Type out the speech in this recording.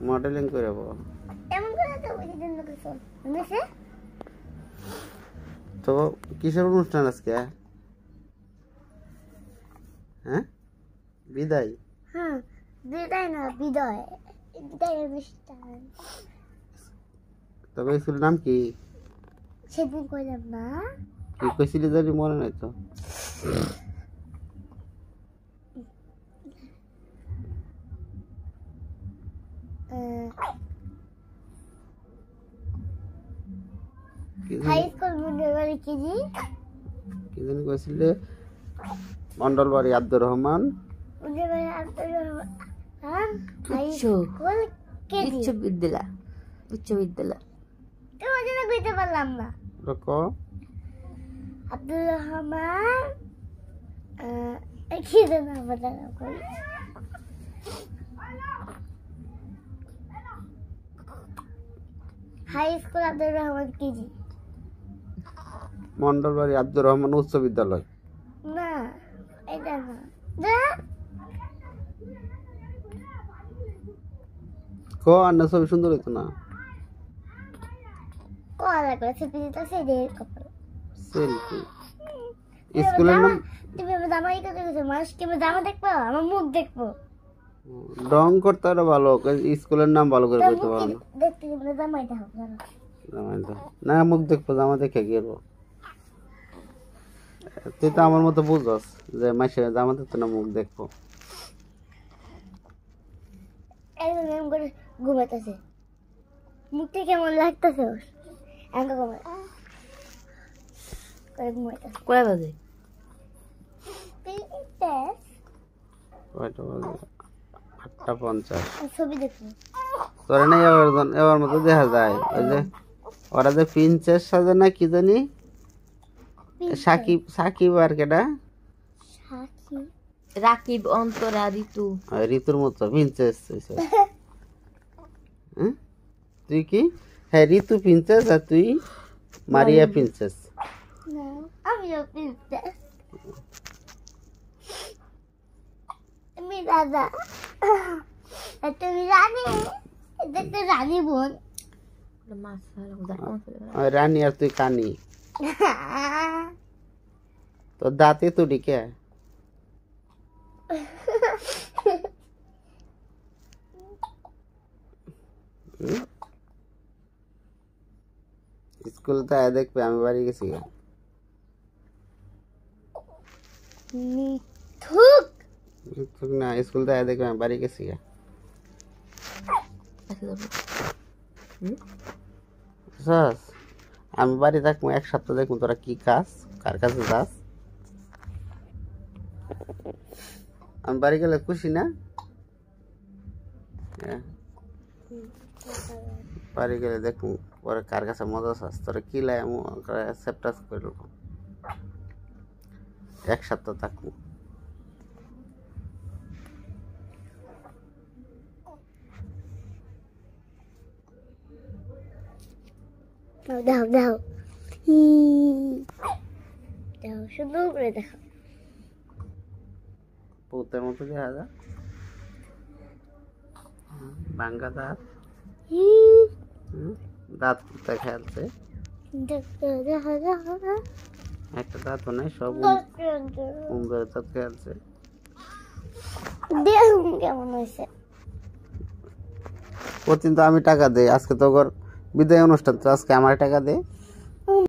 modelling করব এমন করে তো বুঝি জন্য কিছু বুঝছে তো কিসের অনুষ্ঠান আজকে হ্যাঁ বিদায় হ্যাঁ বিদায় না বিদায় বিদায়ের অনুষ্ঠান তবে স্কুলের নাম কি সেদিন কইলাম না কি কইছিলি জানি মনে নাই তো হাই স্কুল মন্ডলবাড়ি কেজি কি জানি কইছিলে মন্ডলবাড়ি আব্দুর রহমান মন্ডলবাড়ি আব্দুর রহমান হাই উচ্চ স্কুল কেজি উচ্চ বিদ্যালয় তোমার জন্য কইতে পারলাম না রকো আব্দুর রহমান কি যেন বলা কই high school Abdur Rahman KG Mondalbari Abdur Rahman উচ্চ বিদ্যালয় না এটা না না কো আন্না ছবি সুন্দর হইতো না কলা করে সেপিয়ে তো সেই দিয়ে কপাল সেলফি স্কুলের নাম তুমি আমার জামাই কত কিছু মানুষ কি আমার জামা দেখবো আমার মুখ দেখবো ডং করতে আরো ভালো স্কুলের নাম ভালো করে কইতে পারো না দেখতে গেলে জামাইটা হবে জানো জামাই তো না মুখ দেখবো জামা দেখে গেলো তুই তো আমার মতো বুঝস যে মাসে জামা দেখতো না মুখ দেখবো একদম এরকম করে ঘুমাইতেছে মুখটা কেমন লাগতেছে ওর এমন ঘুমাইতেছে কয় বাজে কয়টা বাজে 8:50 ছবি দেখবো তোরে না এবার মতো দেখা যায় ওই যে ওরা যে প্রিন্সেস সাজে না কি জানি সাকিব সাকিব আর কেডা সাকি রাকিব অন্তরা ঋতু ঋতুর মতো প্রিন্সেস তুই কি হ্যাঁ ঋতু প্রিন্সেস আর তুই মারিয়া প্রিন্সেস না আমিও প্রিন্সেস তুমি দাদা তুমি রানী দেখতে রানী বোন রানী আর তুই কানি তো দাঁতে তো ডিকে স্কুল তো দেখবে আমি বাড়ি গেছি মিথুক না স্কুল তো দেখবে আমি বাড়ি গেছি আমি বাড়ি থাকবো এক সপ্তাহ দেখবো তোরা কি কাজ কার কাছে যাস আমি বাড়ি গেলে খুশি না বাড়ি গেলে দেখবো পরে কার কাছে মজা চাস তোরা কি লাই সেপ্টাস করে এক সপ্তাহ থাকবো দাও দাও দাও সুন্দর করে দেখো ভূতের মতো দেখা যা ভাঙ্গা দাঁত দাঁত কোথায় খেলছে একটা দাঁত নাই সব সুন্দর দাঁত খেলছে দেখুন কেমন হয়েছে প্রতিদিন তো আমি টাকা দেই আজকে তো বিদায় অনুষ্ঠান তো আজকে আমার টাকা দে